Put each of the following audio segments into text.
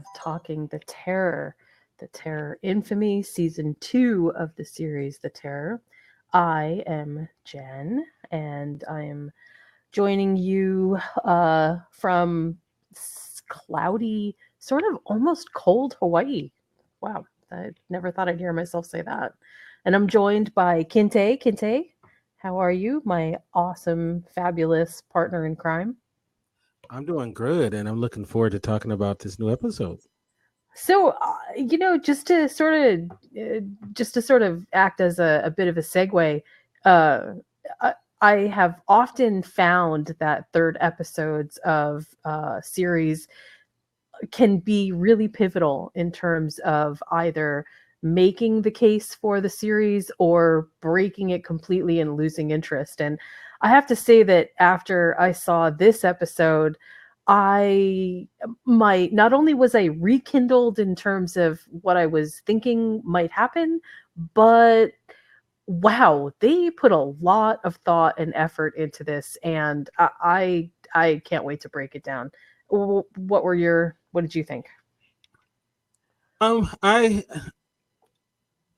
of talking the Terror Infamy, season 2 of the series The Terror. I am Jen, and I am joining you from cloudy, sort of almost cold Hawaii. Wow, I never thought I'd hear myself say that. And I'm joined by Kinte. Kinte, how are you, my awesome, fabulous partner in crime? I'm doing good, and I'm looking forward to talking about this new episode. So, just to sort of act as a bit of a segue, uh, I have often found that third episodes of series can be really pivotal in terms of either making the case for the series or breaking it completely and losing interest. And I have to say that after I saw this episode, I my not only was I rekindled in terms of what I was thinking might happen, but wow, they put a lot of thought and effort into this, and I can't wait to break it down. What did you think? Um, I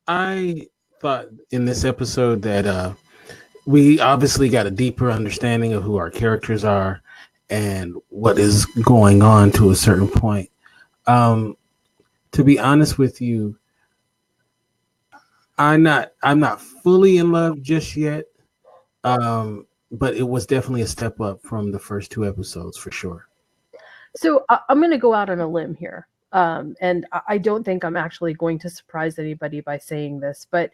I thought in this episode that we obviously got a deeper understanding of who our characters are and what is going on to a certain point. Um, to be honest with you, I'm not fully in love just yet. But it was definitely a step up from the first two episodes for sure. So I'm going to go out on a limb here. And I don't think I'm actually going to surprise anybody by saying this, but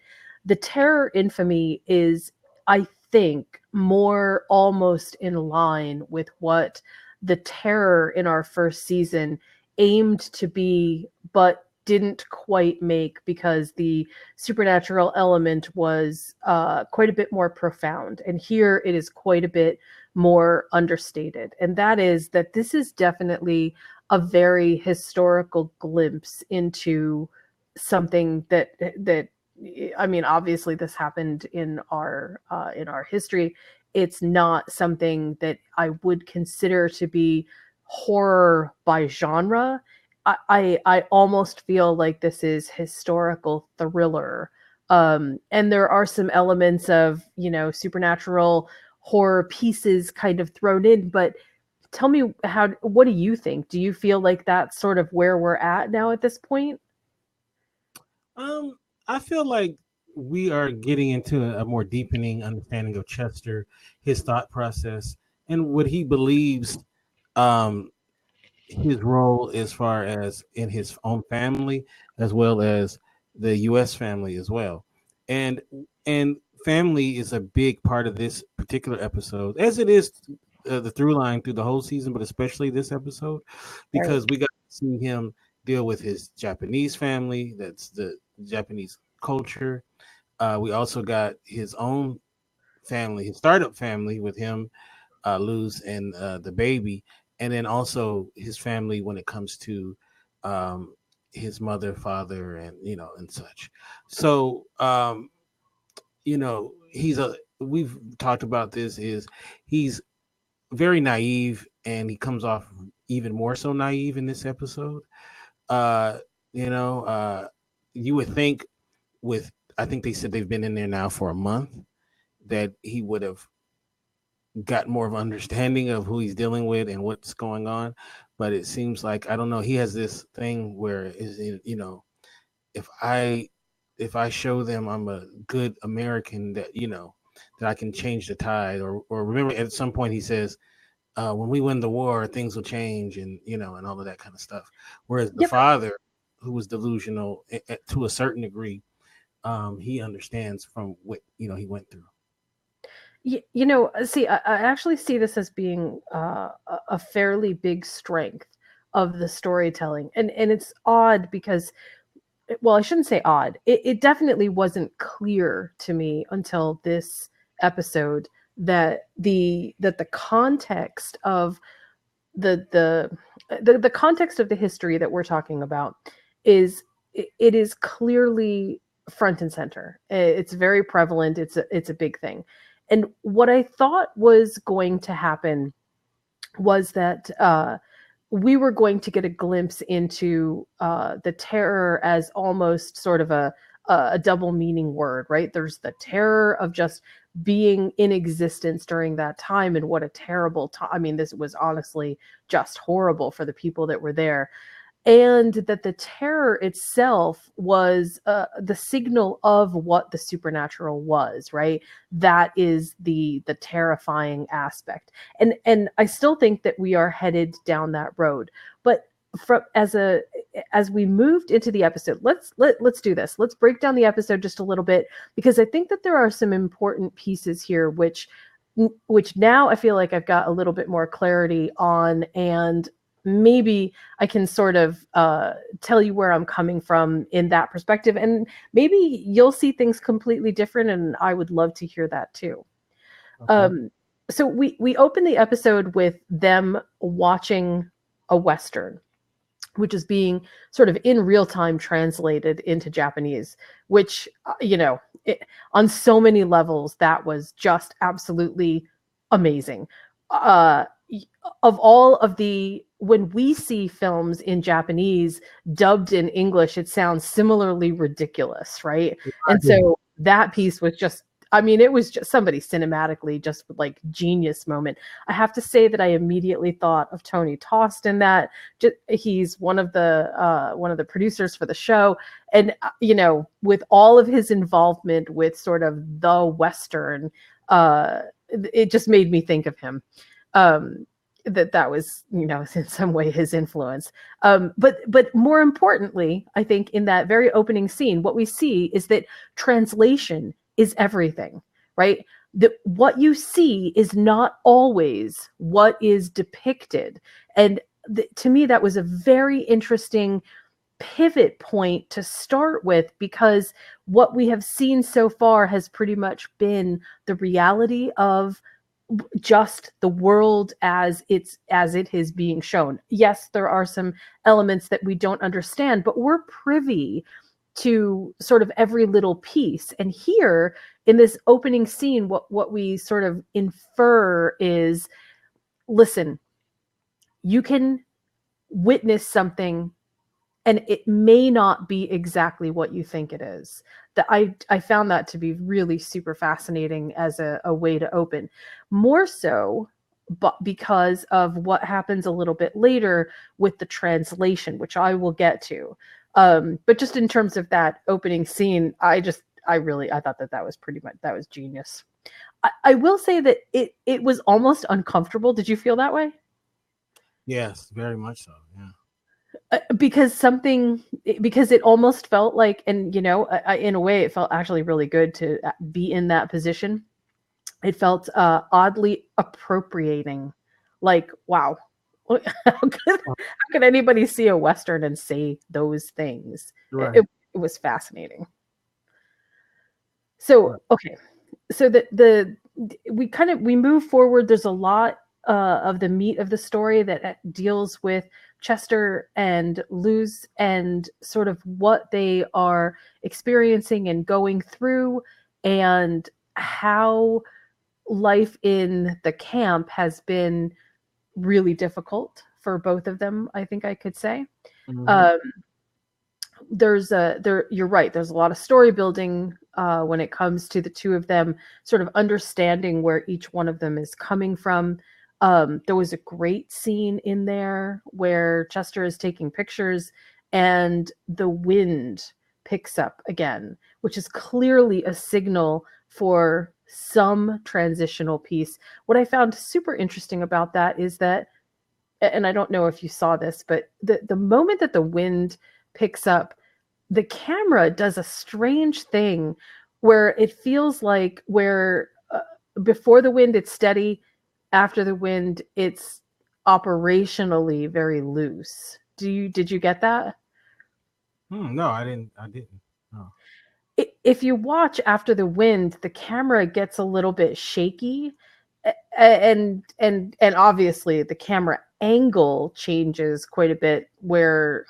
the Terror Infamy is, I think, more almost in line with what the Terror in our first season aimed to be, but didn't quite make because the supernatural element was quite a bit more profound. And here it is quite a bit more understated. And that is that this is definitely a very historical glimpse into something that I mean, obviously this happened in our history. It's not something that I would consider to be horror by genre. I almost feel like this is historical thriller. And there are some elements of, supernatural horror pieces kind of thrown in, but tell me, what do you think? Do you feel like that's sort of where we're at now at this point? Um, I feel like we are getting into a more deepening understanding of Chester, his thought process, and what he believes um, his role as far as in his own family, as well as the U.S. family as well. And and family is a big part of this particular episode, as it is the through line through the whole season, but especially this episode, Right. because we got to see him deal with his Japanese family. That's the Japanese culture. We also got his own family, his startup family with him, Luz and the baby, and then also his family when it comes to um, his mother, father, and and such. So he's a. We've talked about this. Is he's very naive, and he comes off even more so naive in this episode. Uh, you know, you would think with I think they said they've been in there now for a month that he would have got more of an understanding of who he's dealing with and what's going on. But it seems like I don't know. He has this thing where if I if I show them I'm a good American that that I can change the tide or remember at some point he says when we win the war things will change and and all of that kind of stuff. Whereas the Yep. father who was delusional to a certain degree, he understands from what he went through. See, I actually see this as being a fairly big strength of the storytelling, and it's odd because, well, I shouldn't say odd. It definitely wasn't clear to me until this episode that the context of the the context of the history that we're talking about is it is clearly front and center. It's very prevalent. It's a big thing. And what I thought was going to happen was that we were going to get a glimpse into the terror as almost sort of a double meaning word, right? There's the terror of just being in existence during that time, and what a terrible time. I mean, this was honestly just horrible for the people that were there, and that the terror itself was the signal of what the supernatural was, right? That is the terrifying aspect, and I still think that we are headed down that road. But from as we moved into the episode, let's do this. Let's break down the episode just a little bit, because I think that there are some important pieces here which now I feel like I've got a little bit more clarity on, and maybe I can sort of tell you where I'm coming from in that perspective. And maybe you'll see things completely different, and I would love to hear that too. Okay. Um, so we open the episode with them watching a Western, which is being sort of in real time translated into Japanese, which, on so many levels, that was just absolutely amazing. Uh, of all of the, when we see films in Japanese dubbed in English, it sounds similarly ridiculous, right? And Yeah. so that piece was just, I mean, it was just somebody cinematically just like genius moment. I have to say that I immediately thought of Tony Tost in that. He's one of the producers for the show, and with all of his involvement with sort of the Western, it just made me think of him. Um, that was, in some way his influence. But more importantly, I think in that very opening scene, what we see is that translation is everything, right? That what you see is not always what is depicted. And to me, that was a very interesting pivot point to start with, because what we have seen so far has pretty much been the reality of just the world as it is being shown. Yes, there are some elements that we don't understand, but we're privy to sort of every little piece. And here in this opening scene, what we sort of infer is, listen, you can witness something and it may not be exactly what you think it is. That I found that to be really super fascinating as a way to open. More so, but because of what happens a little bit later with the translation, which I will get to. But just in terms of that opening scene, I thought that was pretty much, that was genius. I will say that it was almost uncomfortable. Did you feel that way? Yes, very much so. Yeah. Because it almost felt like, and in a way it felt actually really good to be in that position. It felt oddly appropriating, like, wow. How could anybody see a Western and say those things? it, Right. it, it was fascinating. So Right. okay, so the we move forward. There's a lot of the meat of the story that deals with Chester and Luz, and sort of what they are experiencing and going through, and how life in the camp has been really difficult for both of them, I think I could say. Mm-hmm. um, you're right, there's a lot of story building when it comes to the two of them sort of understanding where each one of them is coming from. There was a great scene in there where Chester is taking pictures and the wind picks up again, which is clearly a signal for some transitional piece. What I found super interesting about that is that, and I don't know if you saw this, but the moment that the wind picks up, the camera does a strange thing where it feels like where before the wind it's steady, after the wind it's operationally very loose. Did you get that? No, I didn't. I didn't. No. If you watch after the wind, the camera gets a little bit shaky, and obviously the camera angle changes quite a bit where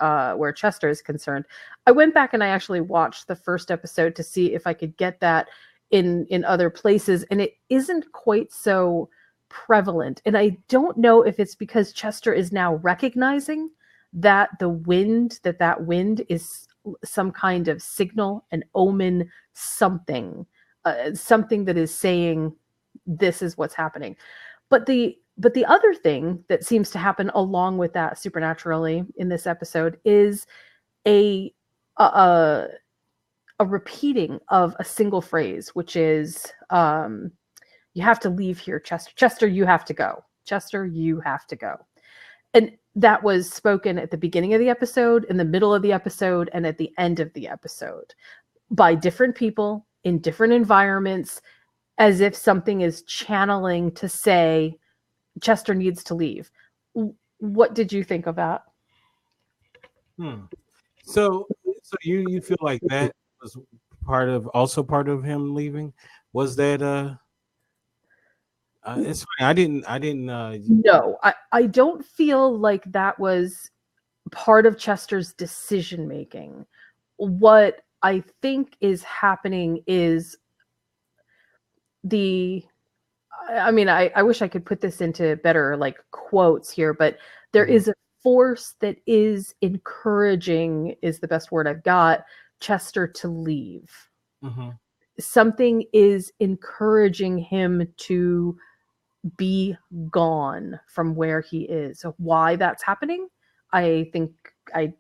Chester is concerned. I went back and I actually watched the first episode to see if I could get that in other places, and it isn't quite so prevalent. And I don't know if it's because Chester is now recognizing that that wind is some kind of signal, an omen, something, something that is saying this is what's happening. But the other thing that seems to happen along with that supernaturally in this episode is a a, a repeating of a single phrase, which is you have to leave here, Chester. Chester, you have to go. Chester, you have to go. And that was spoken at the beginning of the episode, in the middle of the episode, and at the end of the episode by different people in different environments, as if something is channeling to say Chester needs to leave. What did you think of that? So you feel like that was part of him leaving? Was that it's funny. I didn't No, I don't feel like that was part of Chester's decision making. What I think is happening is the I mean, I wish I could put this into better like quotes here, but there is a force that is encouraging, is the best word I've got, Chester to leave. Mhm. Something is encouraging him to be gone from where he is. Why that's happening, I think I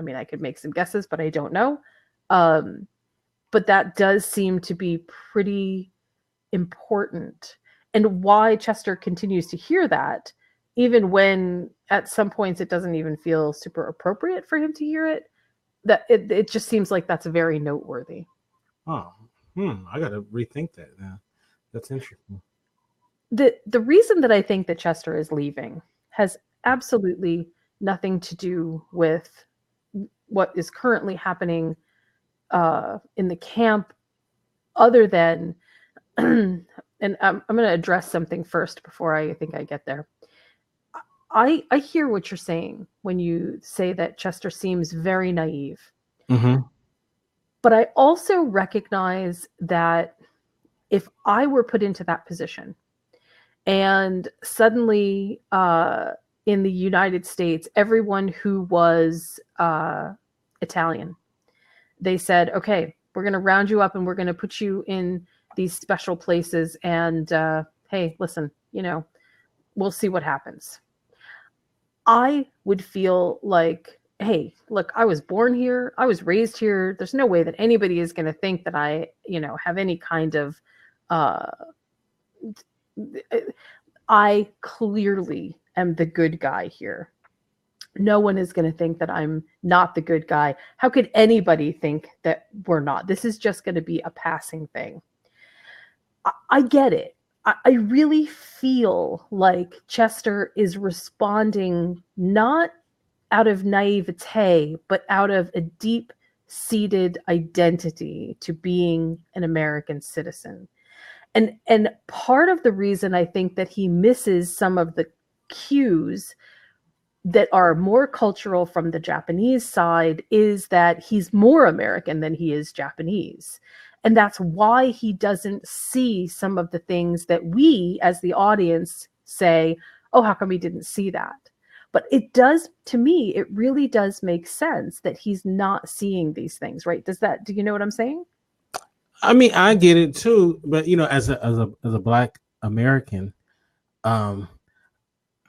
mean, I could make some guesses, but I don't know. But that does seem to be pretty important. And why Chester continues to hear that, even when at some points it doesn't even feel super appropriate for him to hear it, that it just seems like that's very noteworthy. Oh, I gotta rethink that now. That's interesting. The reason that I think that Chester is leaving has absolutely nothing to do with what is currently happening in the camp, other than, and I'm going to address something first before I think I get there. I hear what you're saying when you say that Chester seems very naive, Mm-hmm. but I also recognize that if I were put into that position and suddenly in the United States, everyone who was Italian, they said, okay, we're going to round you up and we're going to put you in these special places. And hey, listen, we'll see what happens. I would feel like, hey, look, I was born here. I was raised here. There's no way that anybody is going to think that I, have any kind of, uh, I clearly am the good guy here. No one is going to think that I'm not the good guy. How could anybody think that we're not? This is just going to be a passing thing. I get it. I really feel like Chester is responding not out of naivete, but out of a deep seated identity to being an American citizen. And part of the reason I think that he misses some of the cues that are more cultural from the Japanese side is that he's more American than he is Japanese. And that's why he doesn't see some of the things that we as the audience say, oh, how come he didn't see that? But it does, to me, it really does make sense that he's not seeing these things, right? Do you know what I'm saying? I mean, I get it too, but as a Black American, um,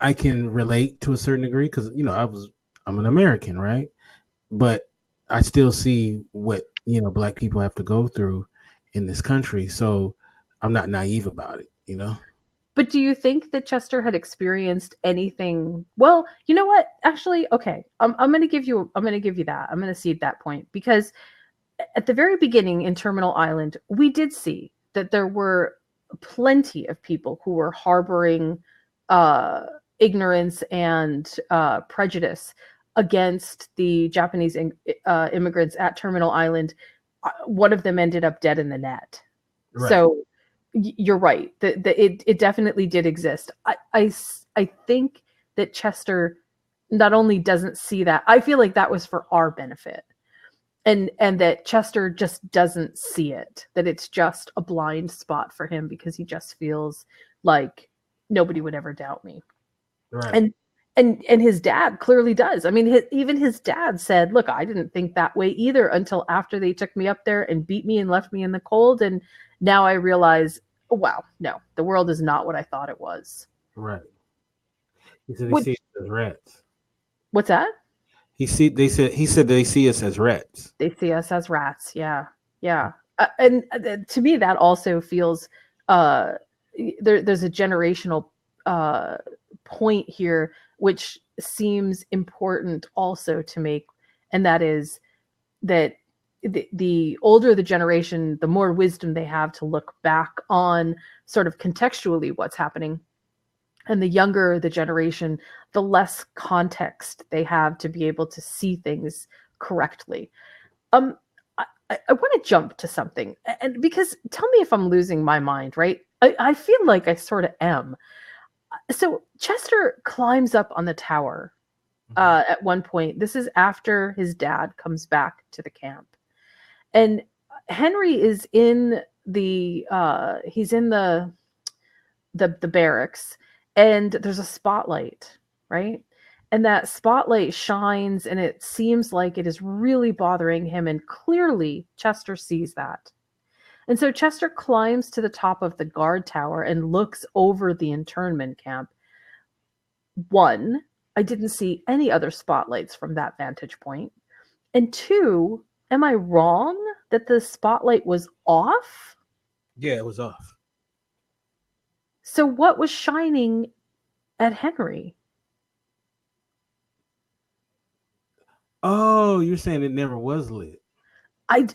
I can relate to a certain degree because I'm an American, right? But I still see what Black people have to go through in this country, so I'm not naive about it. But do you think that Chester had experienced anything? Well, you know what? Actually, okay. I'm going to give you that. I'm going to cede that point because at the very beginning in Terminal Island, we did see that there were plenty of people who were harboring uh, ignorance and prejudice against the Japanese immigrants at Terminal Island. One of them ended up dead in the net. Right. So you're right. It definitely did exist. I think that Chester not only doesn't see that, I feel like that was for our benefit, and that Chester just doesn't see it, that it's just a blind spot for him because he just feels like nobody would ever doubt me. Right. And and his dad clearly does. I mean, even his dad said, "Look, I didn't think that way either until after they took me up there and beat me and left me in the cold, and now I realize, oh, wow, no, the world is not what I thought it was." Right. He said they see Which us as rats. what's that? He said they see us as rats. They see us as rats. Yeah, yeah. And to me, that also feels uh, there's a generational uh, point here, which seems important also to make, and that is that the older the generation, the more wisdom they have to look back on sort of contextually what's happening. And the younger the generation, the less context they have to be able to see things correctly. Um, I want to jump to something, and because tell me if I'm losing my mind, right? I feel like I sort of am. So Chester climbs up on the tower Mhm. at one point. This is after his dad comes back to the camp, and Henry is in the he's in the barracks, and there's a spotlight, right? And that spotlight shines, and it seems like it is really bothering him, and clearly Chester sees that. And so Chester climbs to the top of the guard tower and looks over the internment camp. One, I didn't see any other spotlights from that vantage point. And two, am I wrong that the spotlight was off? Yeah, it was off. So what was shining at Henry? Oh, you're saying it never was lit. I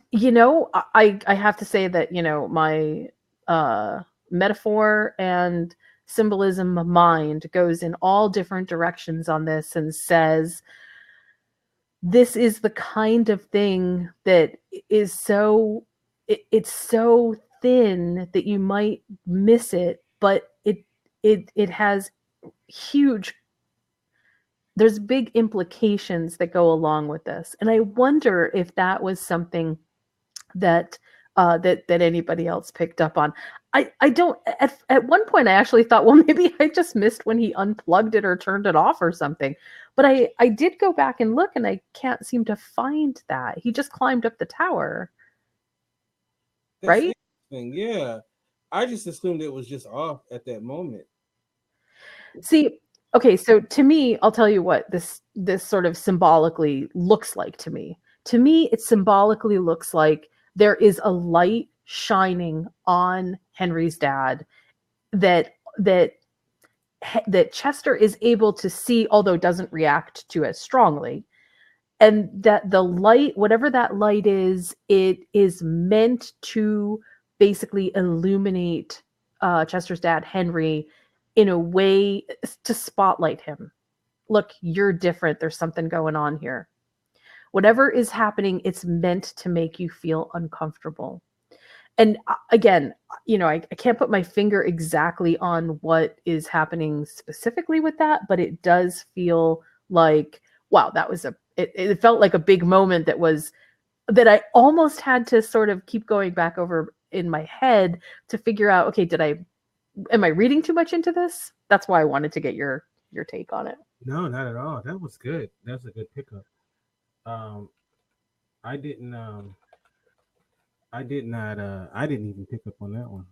have to say that, my uh metaphor and symbolism mind goes in all different directions on this and says this is the kind of thing that is it's so thin that you might miss it, but it has huge there's big implications that go along with this. And I wonder if that was something that that anybody else picked up on. I don't at one point I actually thought, well, maybe I just missed when he unplugged it or turned it off or something. But I did go back and look, and I can't seem to find that. He just climbed up the tower, That's right? interesting. Yeah, I just assumed it was just off at that moment. See, okay, so to me, I'll tell you what this sort of symbolically looks like to me. To me, it symbolically looks like there is a light shining on Henry's dad that that that Chester is able to see, although doesn't react to as strongly, and that the light, whatever that light is, it is meant to basically illuminate Chester's dad, Henry, in a way to spotlight him. Look, you're different. There's something going on here. Whatever is happening, it's meant to make you feel uncomfortable. And again, I can't put my finger exactly on what is happening specifically with that, but it does feel like, wow, that was it felt like a big moment that I almost had to sort of keep going back over in my head to figure out, okay, am I reading too much into this? That's why I wanted to get your take on it. No, not at all. That was good. That's a good pickup. Um, I didn't. I did not. I didn't even pick up on that one.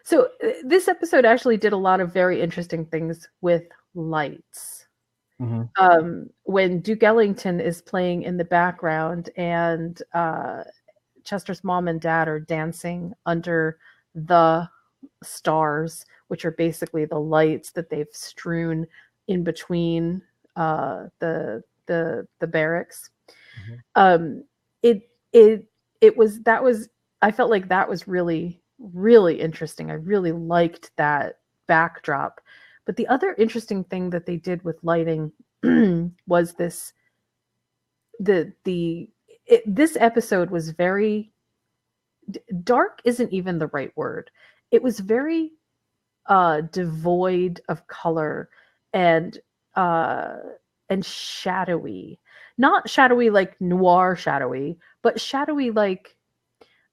So this episode actually did a lot of very interesting things with lights. Mm-hmm. When Duke Ellington is playing in the background and Chester's mom and dad are dancing under the stars, which are basically the lights that they've strewn in between the barracks. Mm-hmm. Um, it was that was I felt like that was really really interesting. I really liked that backdrop. But the other interesting thing that they did with lighting was this episode was very dark isn't even the right word. It was very devoid of color and uh and shadowy. Not shadowy like noir shadowy, but shadowy like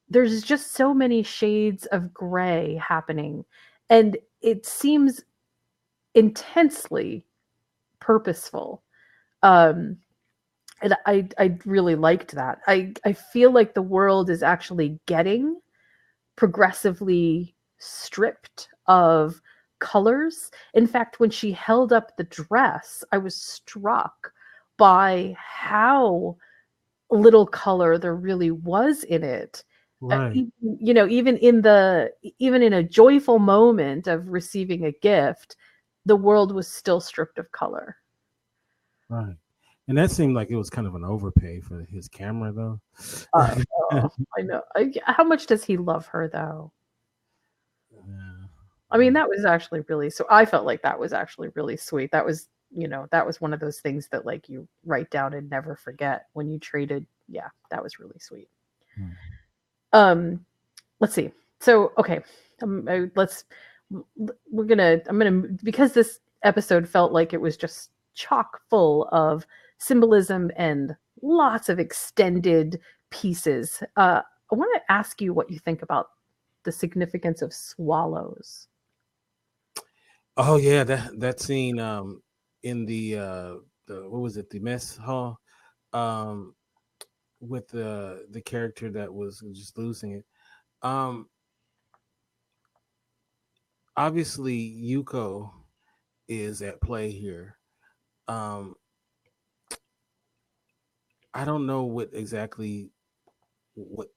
there's just so many shades of gray happening. And it seems intensely purposeful. Um, and I really liked that. I feel like the world is actually getting progressively stripped of colors. In fact, when she held up the dress, I was struck by how little color there really was in it. Right, Even even in a joyful moment of receiving a gift, the world was still stripped of color. right. And that seemed like it was kind of an overpay for his camera, though. Oh, I know. How much does he love her, though? Yeah. I mean, that was actually really, so I felt like that was actually really sweet. That was, that was one of those things that like you write down and never forget when you traded. Yeah, that was really sweet. Hmm. Um, let's see. So, okay, let's I'm gonna, because this episode felt like it was just chock full of symbolism and lots of extended pieces. I want to ask you what you think about the significance of swallows. Oh yeah, that scene in the what was it, the mess hall, um with the character that was just losing it. Um Obviously Yuko is at play here. Um I don't know what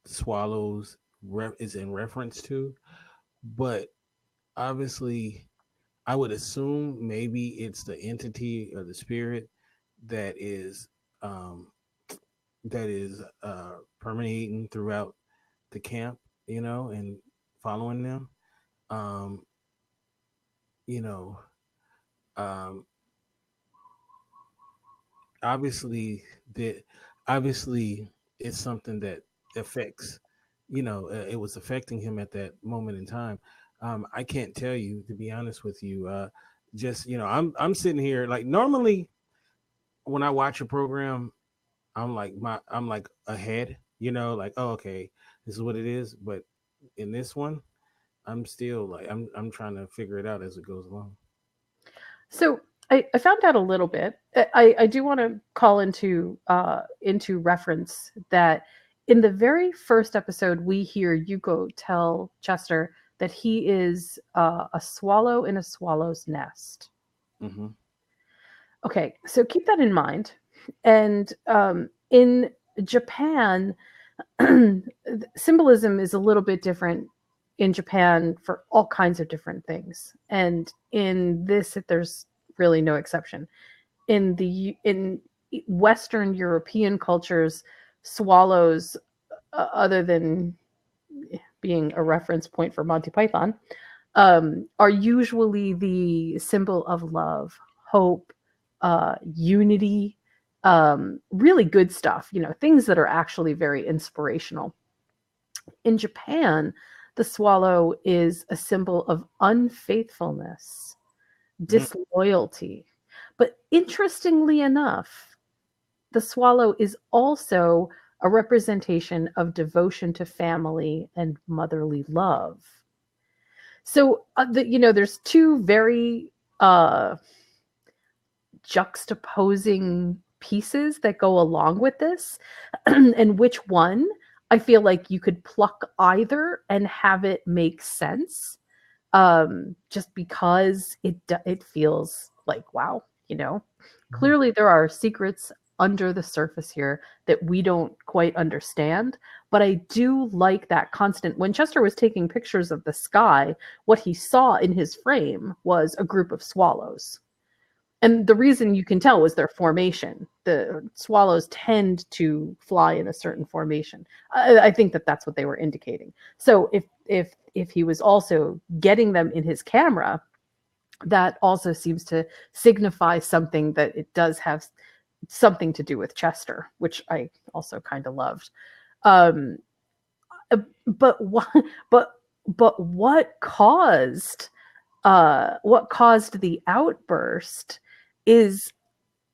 swallows is in reference to, but obviously I would assume maybe it's the entity or the spirit that is um permeating throughout the camp, and following them. Um, you know, um, obviously that obviously it's something that affects, it was affecting him at that moment in time. I can't tell you, to be honest with you. Just I'm sitting here like normally when I watch a program, I'm like ahead, like, oh, okay, this is what it is. But in this one, I'm still like I'm trying to figure it out as it goes along. So I found out a little bit. I do want to call into reference that in the very first episode, we hear Yuko tell Chester that he is a swallow in a swallow's nest. Mm-hmm. Okay, so keep that in mind. And in Japan, symbolism is a little bit different in Japan for all kinds of different things. And in this, there's really no exception. In Western European cultures, swallows, other than being a reference point for Monty Python, are usually the symbol of love, hope, unity, really good stuff, things that are actually very inspirational. In Japan, the swallow is a symbol of unfaithfulness, Mm-hmm. disloyalty. But interestingly enough, the swallow is also a representation of devotion to family and motherly love. So, there's two very uh, juxtaposing pieces that go along with this, and which one I feel like you could pluck either and have it make sense, just because it feels like, wow, clearly there are secrets under the surface here that we don't quite understand. But I do like that constant. When Chester was taking pictures of the sky, what he saw in his frame was a group of swallows. And the reason you can tell was their formation. The swallows tend to fly in a certain formation. I think that that's what they were indicating. So if he was also getting them in his camera, that also seems to signify something, that it does have something to do with Chester, which I also kind of loved. Um, but what, but what caused the outburst is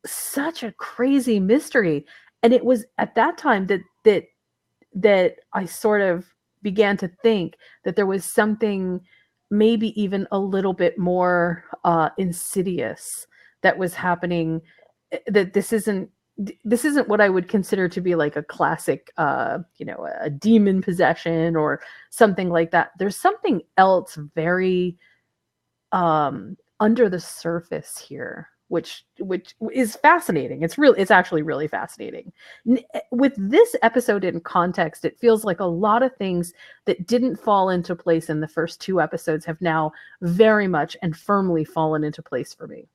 such a crazy mystery. And it was at that time that I sort of began to think that there was something maybe even a little bit more insidious that was happening. That this isn't what I would consider to be like a classic, a demon possession or something like that. There's something else very under the surface here, which is fascinating. It's actually really fascinating. With this episode in context, it feels like a lot of things that didn't fall into place in the first two episodes have now very much and firmly fallen into place for me.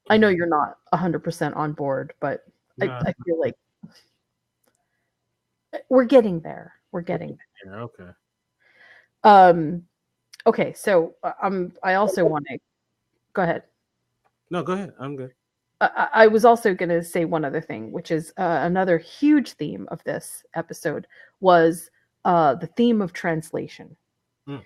I know you're not 100% on board, but No, I feel like we're getting there. We're getting yeah, okay. there. Okay, so I also want to go ahead. No, go ahead. I'm good. I was also going to say one other thing, which is another huge theme of this episode was the theme of translation. Mm.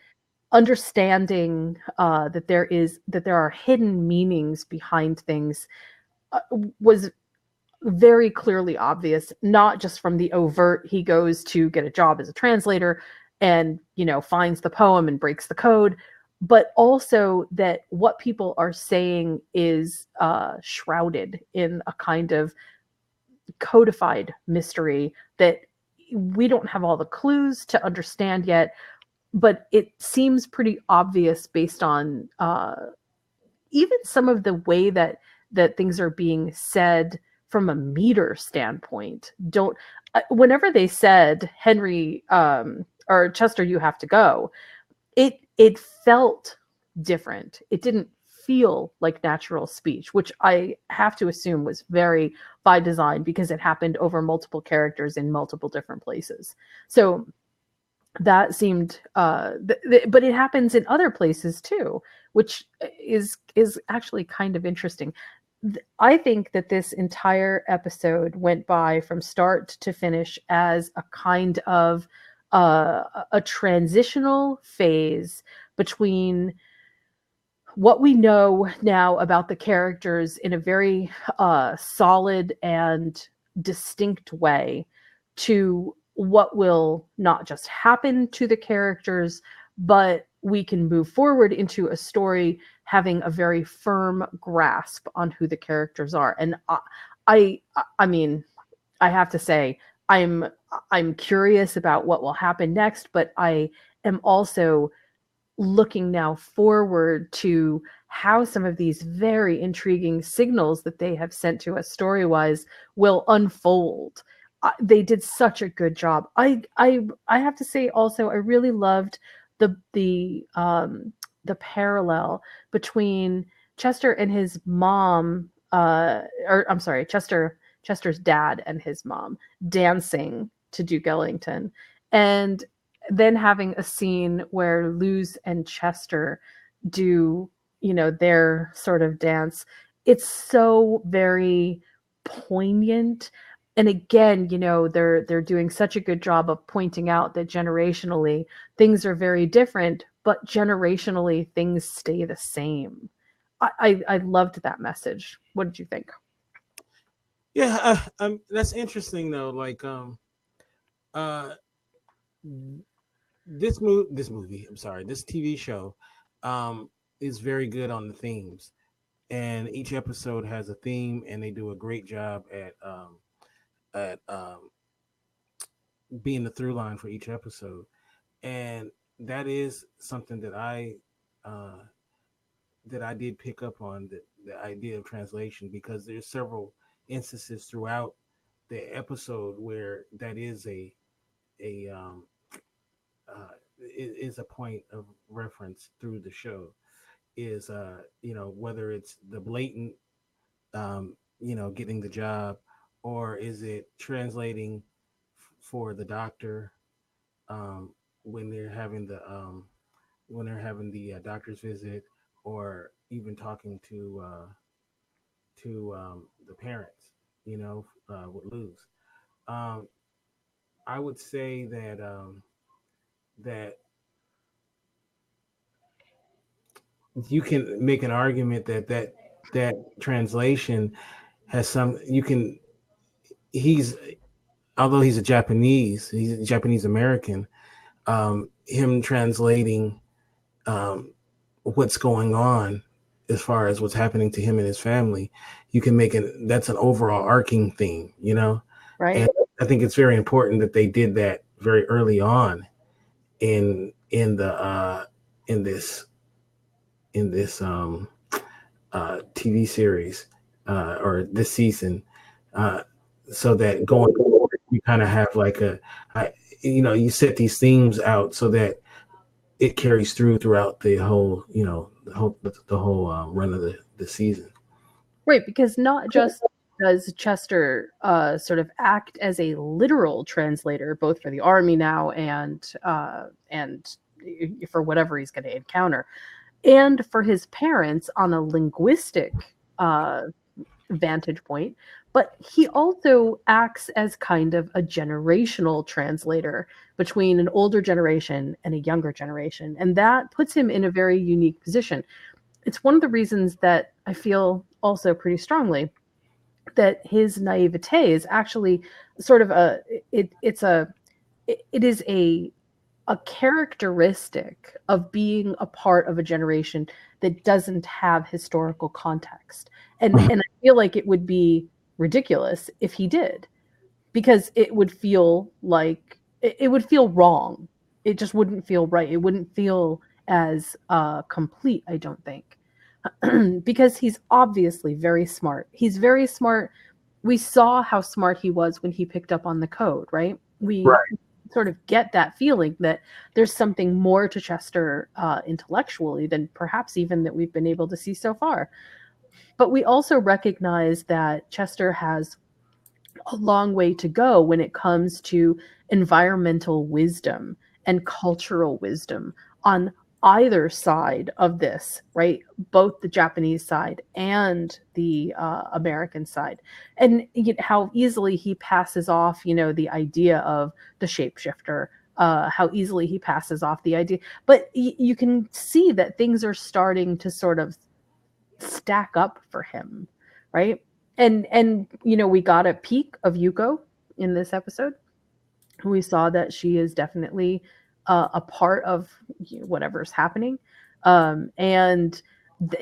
Understanding that there are hidden meanings behind things uh, was very clearly obvious, not just from the overt he goes to get a job as a translator and, finds the poem and breaks the code, but also that what people are saying is shrouded in a kind of codified mystery that we don't have all the clues to understand yet, but it seems pretty obvious based on even some of the way that things are being said from a meter standpoint. Don't Whenever they said Henry or Chester, you have to go, it felt different. It didn't feel like natural speech, which I have to assume was very by design because it happened over multiple characters in multiple different places. So that seemed but it happens in other places too, which is actually kind of interesting. I think that this entire episode went by from start to finish as a kind of a transitional phase between what we know now about the characters in a very solid and distinct way to what will not just happen to the characters, but we can move forward into a story having a very firm grasp on who the characters are. And I, I mean, I have to say, I'm I'm curious about what will happen next, but I am also looking now forward to how some of these very intriguing signals that they have sent to us story-wise will unfold. They did such a good job. I have to say also I really loved the parallel between Chester and his mom, or I'm sorry, Chester's dad and his mom dancing to Duke Ellington, and then having a scene where Luz and Chester do, their sort of dance. It's so very poignant. And again, they're doing such a good job of pointing out that generationally things are very different, but generationally things stay the same. I loved that message. What did you think? Yeah, that's interesting though. Like, uh, this movie. I'm sorry, this TV show, is very good on the themes, and each episode has a theme, and they do a great job at being the through line for each episode, and that is something uh, that I did pick up on the idea of translation because there's several instances throughout the episode where that is a is a point of reference through the show is whether it's the blatant getting the job, or is it translating for the doctor um, when they're having the doctor's visit, or even talking to the parents, with Luz. Um, I would say that you can make an argument that translation has some. You can he's although he's a Japanese American. him translating um, what's going on as far as what's happening to him and his family. You can make it that's an overall arcing theme, you know. And Right. I think it's very important that they did that very early on in the in this in this TV series or this season, uh, so that going forward you kind of have like I, you set these themes out so that it carries throughout the whole the whole run of the season. Right, because not just does Chester sort of act as a literal translator, both for the army now and for whatever he's going to encounter, and for his parents on a linguistic vantage point, but he also acts as kind of a generational translator between an older generation and a younger generation, and that puts him in a very unique position. It's one of the reasons that I feel also pretty strongly that his naivete is actually sort of a it's a it is a characteristic of being a part of a generation that doesn't have historical context. And I feel like it would be ridiculous if he did, because it would feel like it would feel wrong. It just wouldn't feel right. It wouldn't feel as complete, I don't think. Because he's obviously very smart. He's very smart. We saw how smart he was when he picked up on the code, right? We Right. sort of get that feeling that there's something more to Chester intellectually than perhaps even that we've been able to see so far. But we also recognize that Chester has a long way to go when it comes to environmental wisdom and cultural wisdom on either side of this, right? Both the Japanese side and the American side. And how easily he passes off, the idea of the shapeshifter, how easily he passes off the idea. But you can see that things are starting to sort of stack up for him, right? And we got a peek of Yuko in this episode. We saw that she is definitely a part of whatever's happening, and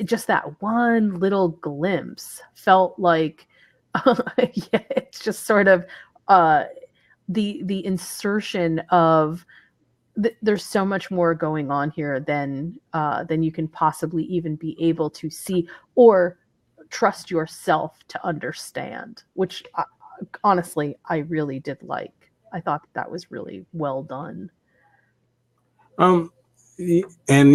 just that one little glimpse felt like yeah, it's just sort of uh, the insertion of there's so much more going on here than you can possibly even be able to see or trust yourself to understand, which honestly I really did like. I thought that was really well done. Um, and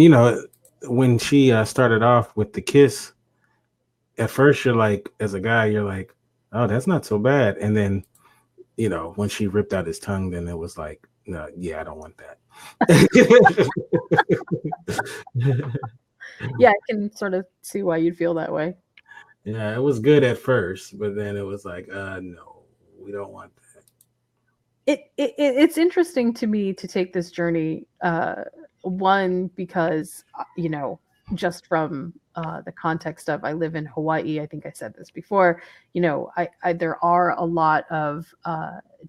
when she started off with the kiss, at first you're like, as a guy, you're like, oh, that's not so bad. And then when she ripped out his tongue, then it was like, no, yeah, I don't want that. Yeah, I can sort of see why you'd feel that way. Yeah, it was good at first, but then it was like, no, we don't want that. It's interesting to me to take this journey, one because just from the context of I live in Hawaii. I think I said this before. I there are a lot of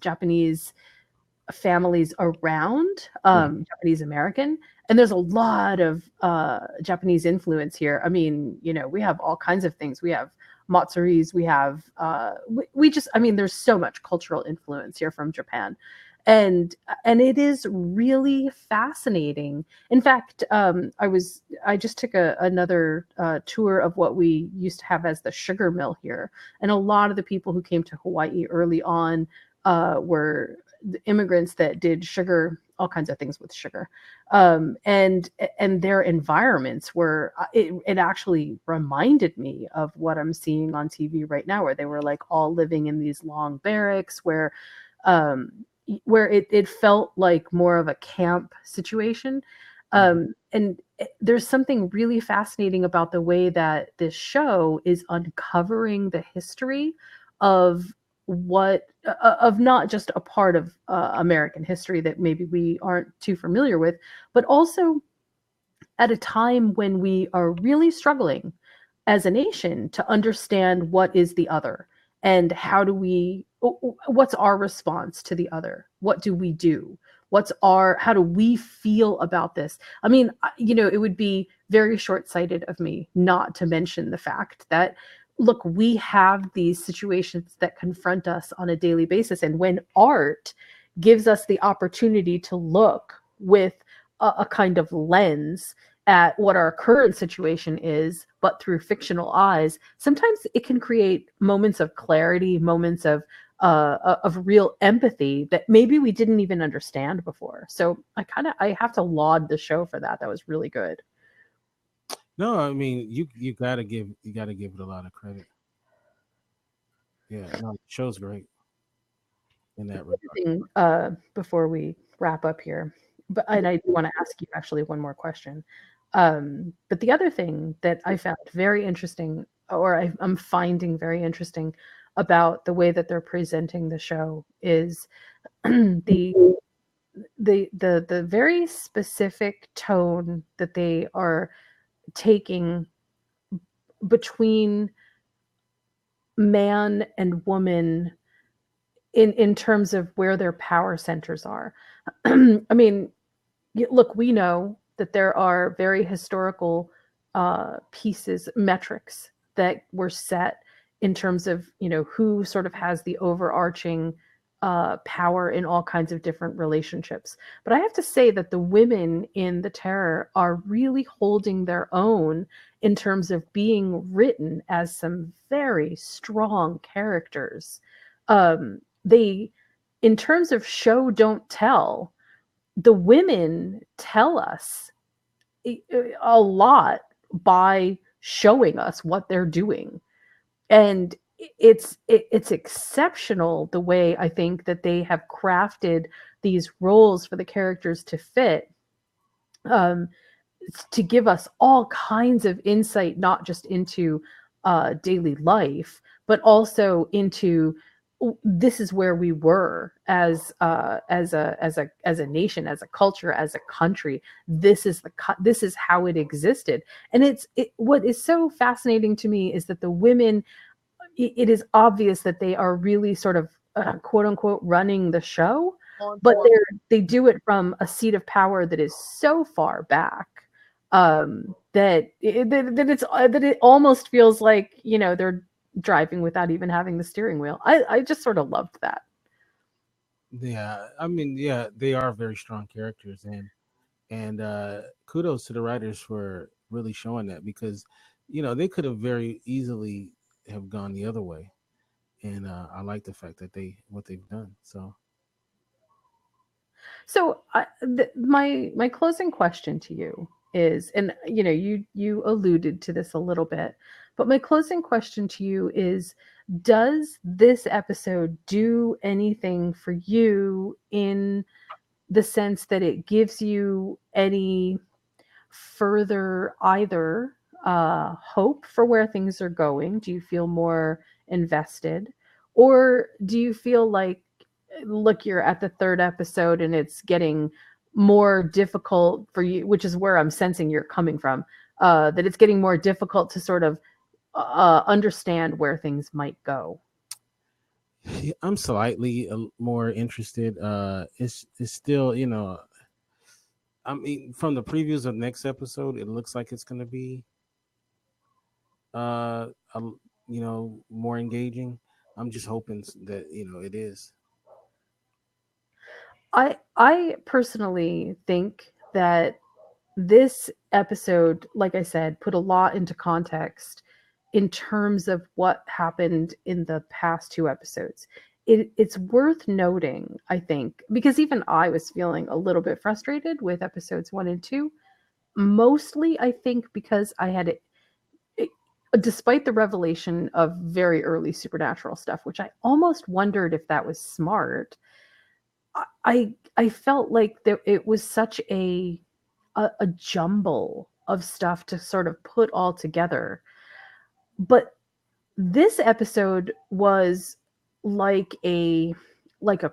Japanese families around, Japanese American, and there's a lot of Japanese influence here. I mean, we have all kinds of things. We have matsuris, we have we just, I mean, there's so much cultural influence here from Japan. And it is really fascinating. In fact, I just took another tour of what we used to have as the sugar mill here, and a lot of the people who came to Hawaii early on were the immigrants that did sugar, all kinds of things with sugar, and their environments were it actually reminded me of what I'm seeing on TV right now, where they were like all living in these long barracks um, where it felt like more of a camp situation. And there's something really fascinating about the way that this show is uncovering the history of what of not just a part of American history that maybe we aren't too familiar with, but also at a time when we are really struggling as a nation to understand what is the other and how do we what's our response to the other, what do we do, how do we feel about this? I mean, it would be very short-sighted of me not to mention the fact that, look, we have these situations that confront us on a daily basis, and when art gives us the opportunity to look with a kind of lens at what our current situation is, but through fictional eyes, sometimes it can create moments of clarity, moments of real empathy that maybe we didn't even understand before. So I have to laud the show for that. That was really good. No, I mean you gotta give it a lot of credit. Yeah, no, the show's great in that regard. Thing, before we wrap up here, but and I do want to ask you actually one more question. But the other thing that I found very interesting, or I'm finding very interesting about the way that they're presenting the show, is the the very specific tone that they are taking between man and woman in terms of where their power centers are. I mean, look, we know that there are very historical pieces, metrics that were set in terms of, who sort of has the overarching power in all kinds of different relationships. But I have to say that the women in The Terror are really holding their own in terms of being written as some very strong characters. They, in terms of show don't tell, the women tell us a lot by showing us what they're doing, and it's exceptional the way I think that they have crafted these roles for the characters to fit, um, to give us all kinds of insight, not just into daily life, but also into this is where we were as a nation, as a culture, as a country. This is how it existed, and what is so fascinating to me is that the women, it is obvious that they are really sort of quote unquote running the show, but they do it from a seat of power that is so far back, that it almost feels like, they're driving without even having the steering wheel. I just sort of loved that. Yeah, I mean, yeah, they are very strong characters, and kudos to the writers for really showing that because they could have very easily have gone the other way, and I like the fact that what they've done. So So my closing question to you is, and you alluded to this a little bit, but my closing question to you is, does this episode do anything for you in the sense that it gives you any further either hope for where things are going? Do you feel more invested? Or do you feel like, look, you're at the third episode and it's getting more difficult for you, which is where I'm sensing you're coming from, that it's getting more difficult to sort of understand where things might go? yeah, I'm slightly more interested. It's still I mean, from the previews of next episode, it looks like it's going to be uh a, more engaging. I'm just hoping that it is. I personally think that this episode, like I said, put a lot into context in terms of what happened in the past two episodes. It's worth noting, I think, because even I was feeling a little bit frustrated with episodes one and two. Mostly, I think, because I had it, despite the revelation of very early supernatural stuff, which I almost wondered if that was smart. I felt like it was such a jumble of stuff to sort of put all together. But this episode was like a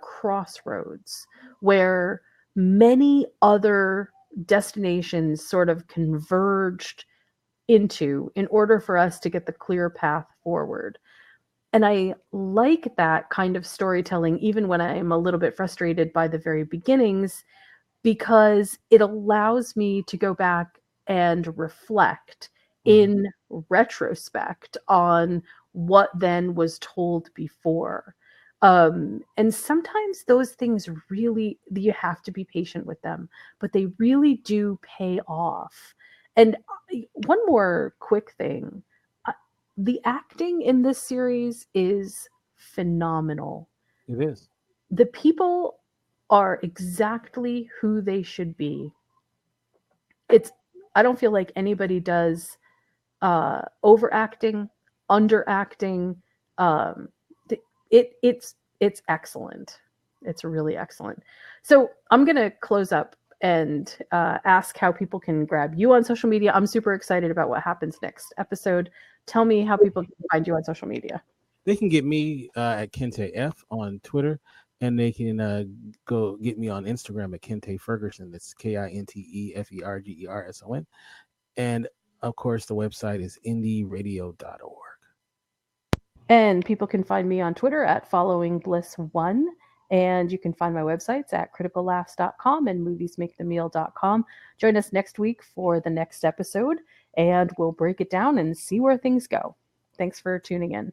crossroads where many other destinations sort of converged into in order for us to get the clear path forward. And I like that kind of storytelling, even when I'm a little bit frustrated by the very beginnings, because it allows me to go back and reflect Mhm. in retrospect on what then was told before. And sometimes those things really, you have to be patient with them, but they really do pay off. And one more quick thing, uh, the acting in this series is phenomenal. It is. The people are exactly who they should be. It's I don't feel like anybody does overacting, underacting. Um, it's excellent. It's really excellent. So I'm gonna close up and ask how people can grab you on social media. I'm super excited about what happens next episode. Tell me how people can find you on social media. They can get me at Kente F on Twitter, and they can go get me on Instagram at Kente Ferguson. That's KinteFergerson. And of course, the website is indieradio.org. And people can find me on Twitter at followingbliss1. And you can find my websites at criticallaughs.com and moviesmakethemeal.com. Join us next week for the next episode, and we'll break it down and see where things go. Thanks for tuning in.